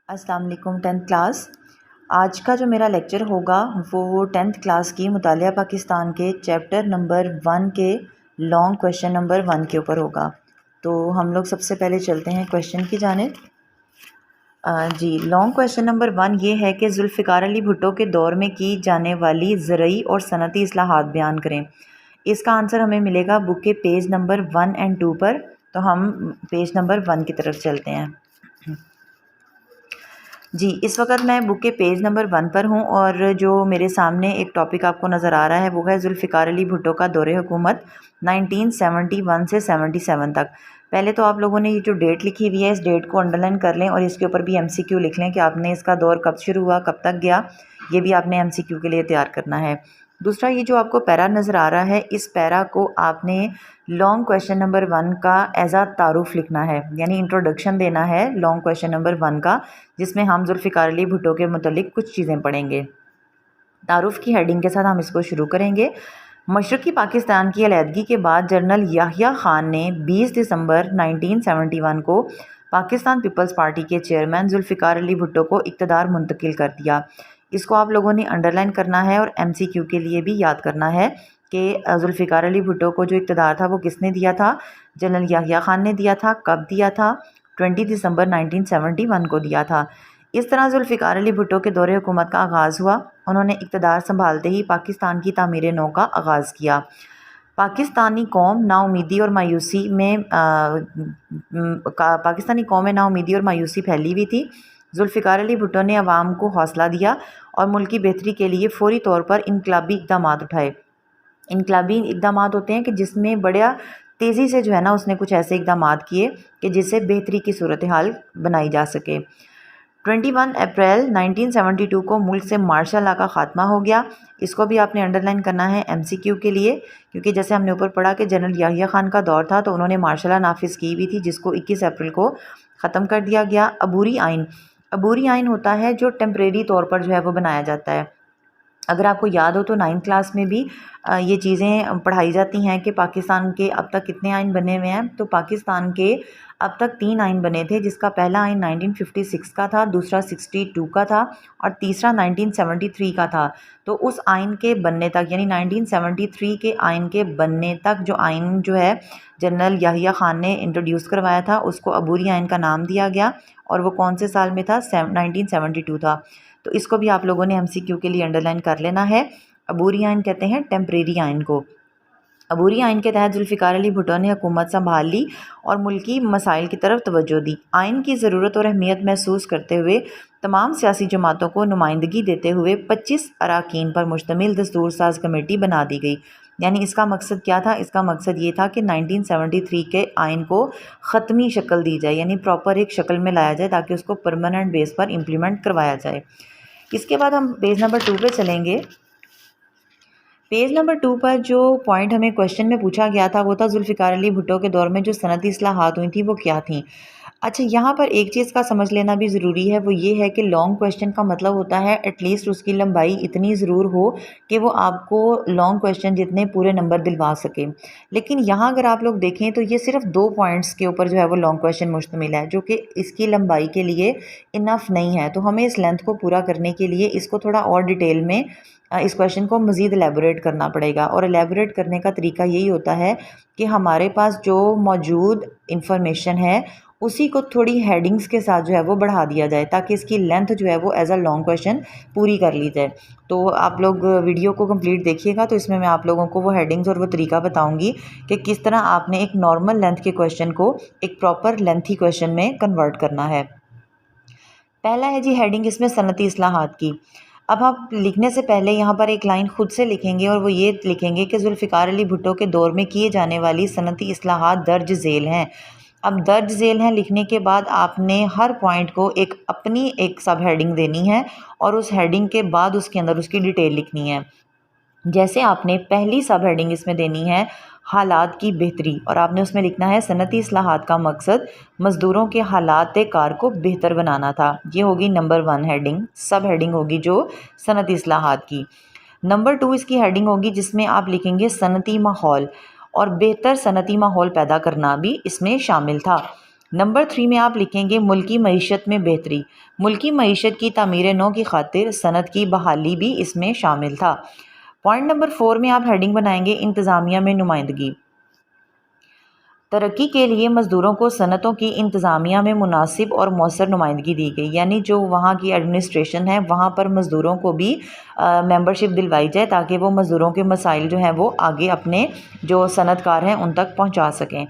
السلام علیکم 10th class. آج کا جو میرا لیکچر ہوگا وہ 10th کلاس کی مطالعہ پاکستان کے چیپٹر نمبر 1 کے لانگ کویشچن نمبر 1 کے اوپر ہوگا۔ تو ہم لوگ سب سے پہلے چلتے ہیں کویشچن کی جانب۔ لانگ کویشچن نمبر 1 یہ ہے کہ ذوالفقار علی بھٹو کے دور میں کی جانے والی زرعی اور صنعتی اصلاحات بیان کریں۔ اس کا آنسر ہمیں ملے گا بک کے پیج نمبر 1 اور 2 پر۔ تو ہم پیج نمبر 1 کی طرف چلتے ہیں۔ اس وقت میں بک کے پیج نمبر 1 پر ہوں اور جو میرے سامنے ایک ٹاپک آپ کو نظر آ رہا ہے وہ ہے ذوالفقار علی بھٹو کا دور حکومت 1971 سے 77 تک۔ پہلے تو آپ لوگوں نے یہ جو ڈیٹ لکھی ہوئی ہے اس ڈیٹ کو انڈر لائن کر لیں اور اس کے اوپر بھی MCQ لکھ لیں کہ آپ نے اس کا دور کب شروع ہوا کب تک گیا، یہ بھی آپ نے MCQ کے لیے تیار کرنا ہے۔ دوسرا، یہ جو آپ کو پیرا نظر آ رہا ہے اس پیرا کو آپ نے لانگ کویشچن نمبر 1 کا ایز آ تعارف لکھنا ہے، یعنی انٹروڈکشن دینا ہے لانگ کویشچن نمبر 1 کا، جس میں ہم ذوالفقار علی بھٹو کے متعلق کچھ چیزیں پڑھیں گے۔ تعارف کی ہیڈنگ کے ساتھ ہم اس کو شروع کریں گے۔ مشرقی پاکستان کی علیحدگی کے بعد جنرل یحییٰ خان نے 20 دسمبر 1971 کو پاکستان پیپلز پارٹی کے چیئرمین ذوالفقار علی بھٹو کو اقتدار منتقل کر دیا۔ اس کو آپ لوگوں نے انڈر لائن کرنا ہے اور MCQ کے لیے بھی یاد کرنا ہے کہ ذوالفقار علی بھٹو کو جو اقتدار تھا وہ کس نے دیا تھا؟ جنرل یحییٰ خان نے دیا تھا۔ کب دیا تھا؟ 20 دسمبر 1971 کو دیا تھا۔ اس طرح ذوالفقار علی بھٹو کے دور حکومت کا آغاز ہوا۔ انہوں نے اقتدار سنبھالتے ہی پاکستان کی تعمیر نو کا آغاز کیا۔ پاکستانی قوم نا امیدی اور مایوسی پھیلی ہوئی تھی۔ ذوالفقار علی بھٹو نے عوام کو حوصلہ دیا اور ملکی بہتری کے لیے فوری طور پر انقلابی اقدامات اٹھائے۔ انقلابی اقدامات ہوتے ہیں کہ جس میں بڑا تیزی سے جو ہے نا اس نے کچھ ایسے اقدامات کیے کہ جس سے بہتری کی صورتحال بنائی جا سکے۔ 21 اپریل 1972 کو ملک سے مارشل لا کا خاتمہ ہو گیا۔ اس کو بھی آپ نے انڈر لائن کرنا ہے MCQ کے لیے، کیونکہ جیسے ہم نے اوپر پڑھا کہ جنرل یحییٰ خان کا دور تھا تو انہوں نے مارشل لا نافذ کی ہوئی تھی جس کو 21 اپریل کو ختم کر دیا گیا۔ عبوری آئین ہوتا ہے جو ٹیمپریری طور پر جو ہے وہ بنایا جاتا ہے۔ اگر آپ کو یاد ہو تو 9th کلاس میں بھی یہ چیزیں پڑھائی جاتی ہیں کہ پاکستان کے اب تک کتنے آئین بنے ہوئے ہیں۔ تو پاکستان کے اب تک 3 آئین بنے تھے، جس کا پہلا آئین 1956 کا تھا، دوسرا 62 کا تھا اور تیسرا 1973 کا تھا۔ تو اس آئین کے بننے تک یعنی 1973 کے آئین کے بننے تک جو آئین جو ہے جنرل یحییٰ خان نے انٹروڈیوس کروایا تھا اس کو عبوری آئین کا نام دیا گیا، اور وہ کون سے سال میں تھا؟ 1972 تھا۔ تو اس کو بھی آپ لوگوں نے MCQ کے لیے انڈر لائن کر لینا ہے۔ عبوری آئین کہتے ہیں ٹیمپریری آئین کو۔ عبوری آئین کے تحت ذوالفقار علی بھٹو نے حکومت سنبھال لی اور ملکی مسائل کی طرف توجہ دی۔ آئین کی ضرورت اور اہمیت محسوس کرتے ہوئے تمام سیاسی جماعتوں کو نمائندگی دیتے ہوئے 25 اراکین پر مشتمل دستور ساز کمیٹی بنا دی گئی۔ یعنی اس کا مقصد کیا تھا؟ اس کا مقصد یہ تھا کہ 1973 کے آئین کو ختمی شکل دی جائے، یعنی پراپر ایک شکل میں لایا جائے تاکہ اس کو پرماننٹ بیس پر امپلیمنٹ کروایا جائے۔ اس کے بعد ہم پیج نمبر 2 پہ چلیں گے۔ پیج نمبر 2 پر جو پوائنٹ ہمیں کویشچن میں پوچھا گیا تھا وہ تھا ذوالفقار علی بھٹو کے دور میں جو صنعتی اصلاحات ہوئی تھیں وہ کیا تھیں۔ اچھا، یہاں پر ایک چیز کا سمجھ لینا بھی ضروری ہے، وہ یہ ہے کہ لانگ کویشچن کا مطلب ہوتا ہے ایٹ لیسٹ اس کی لمبائی اتنی ضرور ہو کہ وہ آپ کو لانگ کویشچن جتنے پورے نمبر دلوا سکے۔ لیکن یہاں اگر آپ لوگ دیکھیں تو یہ صرف 2 پوائنٹس کے اوپر جو ہے وہ لانگ کویشچن مشتمل ہے، جو کہ اس کی لمبائی کے لیے انف نہیں ہے۔ تو ہمیں اس لینتھ کو پورا کرنے کے لیے اس کو تھوڑا اور ڈیٹیل میں اس کویشچن کو مزید الیبوریٹ کرنا پڑے گا، اور الیبوریٹ کرنے کا طریقہ یہی ہوتا ہے کہ ہمارے پاس جو موجود انفارمیشن ہے اسی کو تھوڑی ہیڈنگز کے ساتھ جو ہے وہ بڑھا دیا جائے تاکہ اس کی لینتھ جو ہے وہ ایز اے لانگ کویشچن پوری کر لی جائے۔ تو آپ لوگ ویڈیو کو کمپلیٹ دیکھیے گا تو اس میں آپ لوگوں کو وہ ہیڈنگز اور وہ طریقہ بتاؤں گی کہ کس طرح آپ نے ایک نارمل لینتھ کے کویشچن کو ایک پراپر لینتھی کویشچن میں کنورٹ کرنا ہے۔ پہلا ہے ہیڈنگ اس میں صنعتی اصلاحات کی۔ اب آپ لکھنے سے پہلے یہاں پر ایک لائن خود سے لکھیں گے اور وہ یہ لکھیں گے کہ ذوالفقار علی بھٹو کے دور میں کیے جانے والی صنعتی اصلاحات درج ذیل ہیں۔ اب درج ذیل ہیں لکھنے کے بعد آپ نے ہر پوائنٹ کو اپنی ایک سب ہیڈنگ دینی ہے اور اس ہیڈنگ کے بعد اس کے اندر اس کی ڈیٹیل لکھنی ہے۔ جیسے آپ نے پہلی سب ہیڈنگ اس میں دینی ہے حالات کی بہتری، اور آپ نے اس میں لکھنا ہے صنعتی اصلاحات کا مقصد مزدوروں کے حالات کار کو بہتر بنانا تھا۔ یہ ہوگی نمبر 1 ہیڈنگ، سب ہیڈنگ ہوگی جو صنعتی اصلاحات کی۔ نمبر 2 اس کی ہیڈنگ ہوگی جس میں آپ لکھیں گے صنعتی ماحول، اور بہتر صنعتی ماحول پیدا کرنا بھی اس میں شامل تھا۔ نمبر 3 میں آپ لکھیں گے ملکی معیشت میں بہتری، ملکی معیشت کی تعمیر نو کی خاطر صنعت کی بحالی بھی اس میں شامل تھا۔ پوائنٹ نمبر 4 میں آپ ہیڈنگ بنائیں گے انتظامیہ میں نمائندگی، ترقی کے لیے مزدوروں کو صنعتوں کی انتظامیہ میں مناسب اور مؤثر نمائندگی دی گئی، یعنی جو وہاں کی ایڈمنسٹریشن ہے وہاں پر مزدوروں کو بھی ممبرشپ دلوائی جائے تاکہ وہ مزدوروں کے مسائل جو ہیں وہ آگے اپنے جو صنعت کار ہیں ان تک پہنچا سکیں۔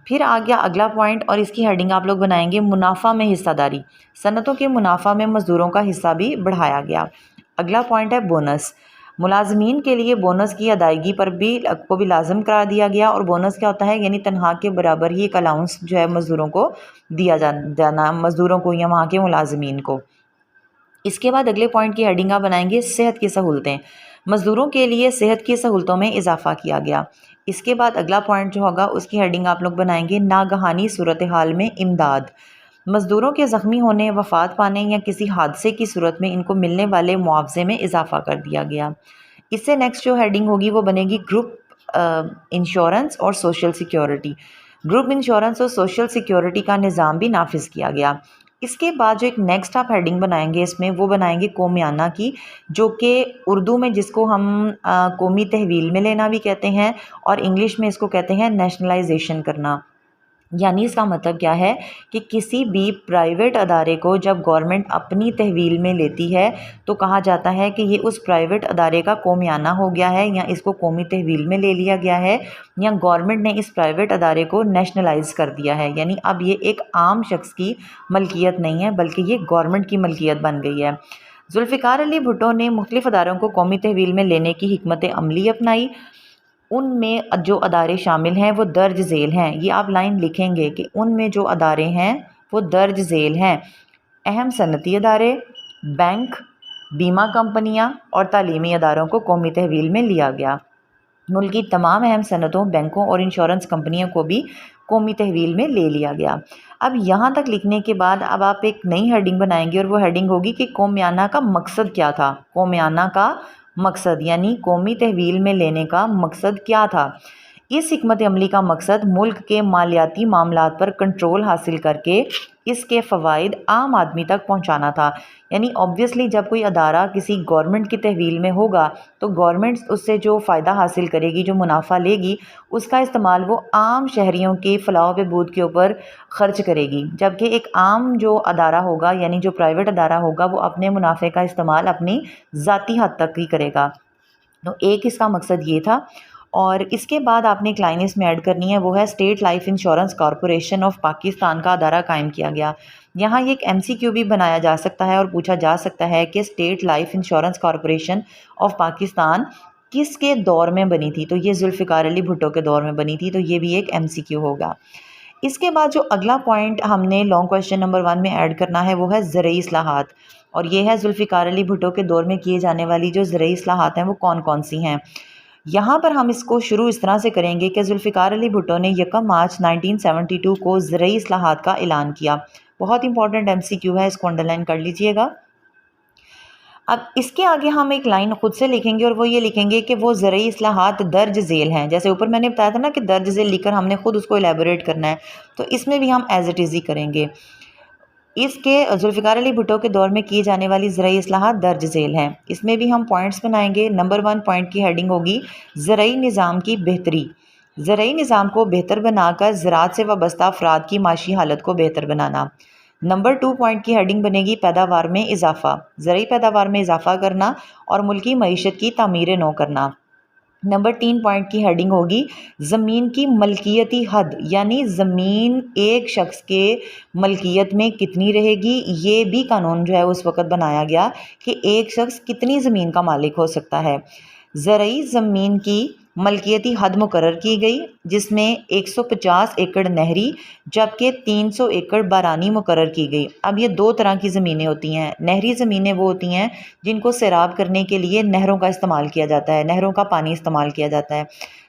پھر آ گیا اگلا پوائنٹ اور اس کی ہیڈنگ آپ لوگ بنائیں گے منافع میں حصہ داری، صنعتوں کے منافع میں مزدوروں کا حصہ بھی بڑھایا گیا۔ اگلا پوائنٹ ہے بونس، ملازمین کے لیے بونس کی ادائیگی پر بھی لازم قرار دیا گیا، اور بونس کیا ہوتا ہے یعنی تنخواہ کے برابر ہی ایک الاؤنس جو ہے مزدوروں کو دیا جانا، مزدوروں کو یا وہاں کے ملازمین کو۔ اس کے بعد اگلے پوائنٹ کی ہیڈنگ آپ بنائیں گے صحت کی سہولتیں، مزدوروں کے لیے صحت کی سہولتوں میں اضافہ کیا گیا۔ اس کے بعد اگلا پوائنٹ جو ہوگا اس کی ہیڈنگ آپ لوگ بنائیں گے ناگہانی صورتحال میں امداد، مزدوروں کے زخمی ہونے، وفات پانے یا کسی حادثے کی صورت میں ان کو ملنے والے معاوضے میں اضافہ کر دیا گیا۔ اس سے نیکسٹ جو ہیڈنگ ہوگی وہ بنے گی گروپ انشورنس اور سوشل سیکیورٹی، گروپ انشورنس اور سوشل سیکیورٹی کا نظام بھی نافذ کیا گیا۔ اس کے بعد جو ایک نیکسٹ آپ ہیڈنگ بنائیں گے اس میں وہ بنائیں گے قومیانہ کی، جو کہ اردو میں جس کو ہم قومی تحویل میں لینا بھی کہتے ہیں اور انگلش میں اس کو کہتے ہیں نیشنلائزیشن کرنا۔ یعنی اس کا مطلب کیا ہے کہ کسی بھی پرائیویٹ ادارے کو جب گورنمنٹ اپنی تحویل میں لیتی ہے تو کہا جاتا ہے کہ یہ اس پرائیویٹ ادارے کا قومیانہ ہو گیا ہے، یا اس کو قومی تحویل میں لے لیا گیا ہے، یا گورنمنٹ نے اس پرائیویٹ ادارے کو نیشنلائز کر دیا ہے، یعنی اب یہ ایک عام شخص کی ملکیت نہیں ہے بلکہ یہ گورنمنٹ کی ملکیت بن گئی ہے۔ ذوالفقار علی بھٹو نے مختلف اداروں کو قومی تحویل میں لینے کی حکمت عملی اپنائی، ان میں جو ادارے شامل ہیں وہ درج ذیل ہیں، یہ آپ لائن لکھیں گے کہ ان میں جو ادارے ہیں وہ درج ذیل ہیں: اہم صنعتی ادارے، بینک، بیمہ کمپنیاں اور تعلیمی اداروں کو قومی تحویل میں لیا گیا۔ ملک کی تمام اہم صنعتوں، بینکوں اور انشورنس کمپنیوں کو بھی قومی تحویل میں لے لیا گیا۔ اب یہاں تک لکھنے کے بعد اب آپ ایک نئی ہیڈنگ بنائیں گے اور وہ ہیڈنگ ہوگی کہ قومیانہ کا مقصد کیا تھا، قومیانہ کا مقصد یعنی قومی تحویل میں لینے کا مقصد کیا تھا۔ اس حکمت عملی کا مقصد ملک کے مالیاتی معاملات پر کنٹرول حاصل کر کے اس کے فوائد عام آدمی تک پہنچانا تھا، یعنی obviously جب کوئی ادارہ کسی گورنمنٹ کی تحویل میں ہوگا تو گورنمنٹ اس سے جو فائدہ حاصل کرے گی، جو منافع لے گی، اس کا استعمال وہ عام شہریوں کے فلاح و بہبود کے اوپر خرچ کرے گی، جبکہ ایک عام جو ادارہ ہوگا یعنی جو پرائیویٹ ادارہ ہوگا وہ اپنے منافع کا استعمال اپنی ذاتی حد تک ہی کرے گا۔ تو ایک اس کا مقصد یہ تھا۔ اور اس کے بعد آپ نے ایک لائن اس میں ایڈ کرنی ہے، وہ ہے state life insurance corporation of Pakistan کا ادارہ قائم کیا گیا۔ یہاں یہ ایک MCQ بھی بنایا جا سکتا ہے اور پوچھا جا سکتا ہے کہ state life insurance corporation of Pakistan کس کے دور میں بنی تھی؟ تو یہ ذوالفقار علی بھٹو کے دور میں بنی تھی، تو یہ بھی ایک MCQ ہوگا۔ اس کے بعد جو اگلا پوائنٹ ہم نے لانگ کویسچن نمبر 1 میں ایڈ کرنا ہے وہ ہے زرعی اصلاحات، اور یہ ہے ذوالفقار علی بھٹو کے دور میں کیے جانے والی جو زرعی اصلاحات ہیں وہ کون کون سی ہیں۔ یہاں پر ہم اس کو شروع اس طرح سے کریں گے کہ ذوالفقار علی بھٹو نے 1 مارچ 1972 کو زرعی اصلاحات کا اعلان کیا۔ بہت امپورٹنٹ MCQ ہے، اس کو انڈرلائن کر لیجئے گا۔ اب اس کے آگے ہم ایک لائن خود سے لکھیں گے اور وہ یہ لکھیں گے کہ وہ زرعی اصلاحات درج ذیل ہیں، جیسے اوپر میں نے بتایا تھا نا کہ درج ذیل لکھ کر ہم نے خود اس کو الیبوریٹ کرنا ہے، تو اس میں بھی ہم ایز اٹ از ہی کریں گے۔ اس کے ذوالفقار علی بھٹو کے دور میں کی جانے والی زرعی اصلاحات درج ذیل ہیں، اس میں بھی ہم پوائنٹس بنائیں گے۔ نمبر 1 پوائنٹ کی ہیڈنگ ہوگی زرعی نظام کی بہتری، زرعی نظام کو بہتر بنا کر زراعت سے وابستہ افراد کی معاشی حالت کو بہتر بنانا۔ نمبر 2 پوائنٹ کی ہیڈنگ بنے گی پیداوار میں اضافہ، زرعی پیداوار میں اضافہ کرنا اور ملکی معیشت کی تعمیر نو کرنا۔ نمبر 3 پوائنٹ کی ہیڈنگ ہوگی زمین کی ملکیتی حد، یعنی زمین ایک شخص کے ملکیت میں کتنی رہے گی، یہ بھی قانون جو ہے اس وقت بنایا گیا کہ ایک شخص کتنی زمین کا مالک ہو سکتا ہے۔ زرعی زمین کی ملکیتی حد مقرر کی گئی جس میں 150 ایکڑ نہری جبکہ 300 ایکڑ بارانی مقرر کی گئی۔ اب یہ 2 طرح کی زمینیں ہوتی ہیں، نہری زمینیں وہ ہوتی ہیں جن کو سیراب کرنے کے لیے نہروں کا استعمال کیا جاتا ہے، نہروں کا پانی استعمال کیا جاتا ہے،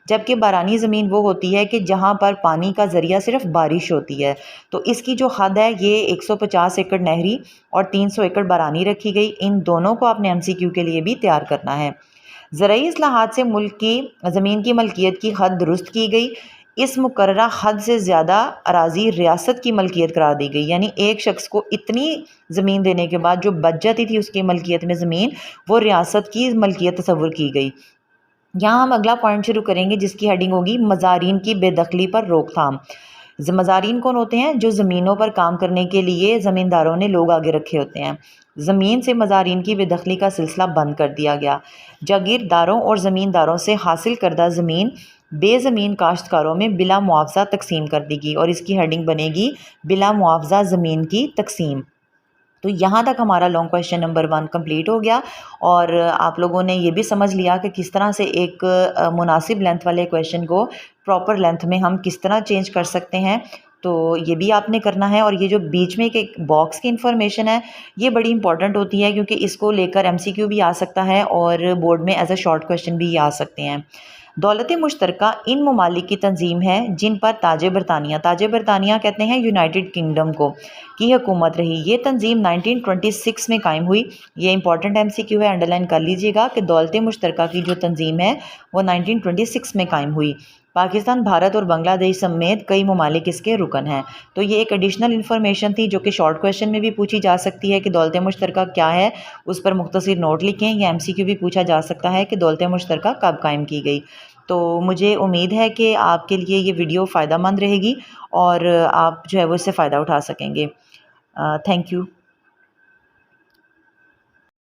جبکہ بارانی زمین وہ ہوتی ہے کہ جہاں پر پانی کا ذریعہ صرف بارش ہوتی ہے۔ تو اس کی جو حد ہے یہ 150 ایکڑ نہری اور 300 ایکڑ بارانی رکھی گئی، ان دونوں کو آپ نے MCQ کے لیے بھی تیار کرنا ہے۔ زرعی اصلاحات سے ملک کی زمین کی ملکیت کی حد درست کی گئی، اس مقررہ حد سے زیادہ اراضی ریاست کی ملکیت قرار دی گئی، یعنی ایک شخص کو اتنی زمین دینے کے بعد جو بچ جاتی تھی اس کی ملکیت میں زمین، وہ ریاست کی ملکیت تصور کی گئی۔ یہاں ہم اگلا پوائنٹ شروع کریں گے جس کی ہیڈنگ ہوگی مزارین کی بے دخلی پر روک تھام۔ مزارین کون ہوتے ہیں؟ جو زمینوں پر کام کرنے کے لیے زمینداروں نے لوگ آگے رکھے ہوتے ہیں۔ زمین سے مزارین کی بے دخلی کا سلسلہ بند کر دیا گیا۔ جاگیرداروں اور زمینداروں سے حاصل کردہ زمین بے زمین کاشتکاروں میں بلا معاوضہ تقسیم کر دی گئی، اور اس کی ہیڈنگ بنے گی بلا معاوضہ زمین کی تقسیم۔ تو یہاں تک ہمارا لانگ کویشچن نمبر 1 کمپلیٹ ہو گیا، اور آپ لوگوں نے یہ بھی سمجھ لیا کہ کس طرح سے ایک مناسب لینتھ والے کویشچن کو پراپر لینتھ میں ہم کس طرح چینج کر سکتے ہیں۔ تو یہ بھی آپ نے کرنا ہے، اور یہ جو بیچ میں ایک باکس کی انفارمیشن ہے یہ بڑی امپورٹنٹ ہوتی ہے، کیونکہ اس کو لے کر MCQ بھی آ سکتا ہے اور بورڈ میں ایز اے شارٹ کویشچن بھی آ سکتے ہیں۔ دولت مشترکہ ان ممالک کی تنظیم ہے جن پر تاج برطانیہ کہتے ہیں یونائٹڈ کنگڈم کو کی حکومت رہی۔ یہ تنظیم 1926 میں قائم ہوئی۔ یہ امپورٹنٹ MCQ ہے، انڈرلائن کر لیجئے گا کہ دولت مشترکہ کی جو تنظیم ہے وہ 1926 میں قائم ہوئی۔ پاکستان، بھارت اور بنگلہ دیش سمیت کئی ممالک اس کے رکن ہیں۔ تو یہ ایک ایڈیشنل انفارمیشن تھی جو کہ شارٹ کویشچن میں بھی پوچھی جا سکتی ہے کہ دولت مشترکہ کیا ہے، اس پر مختصر نوٹ لکھیں، یا MCQ بھی پوچھا جا سکتا ہے کہ دولت مشترکہ کب قائم کی گئی۔ تو مجھے امید ہے کہ آپ کے لیے یہ ویڈیو فائدہ مند رہے گی اور آپ جو ہے وہ اس سے فائدہ اٹھا سکیں گے۔ Thank you.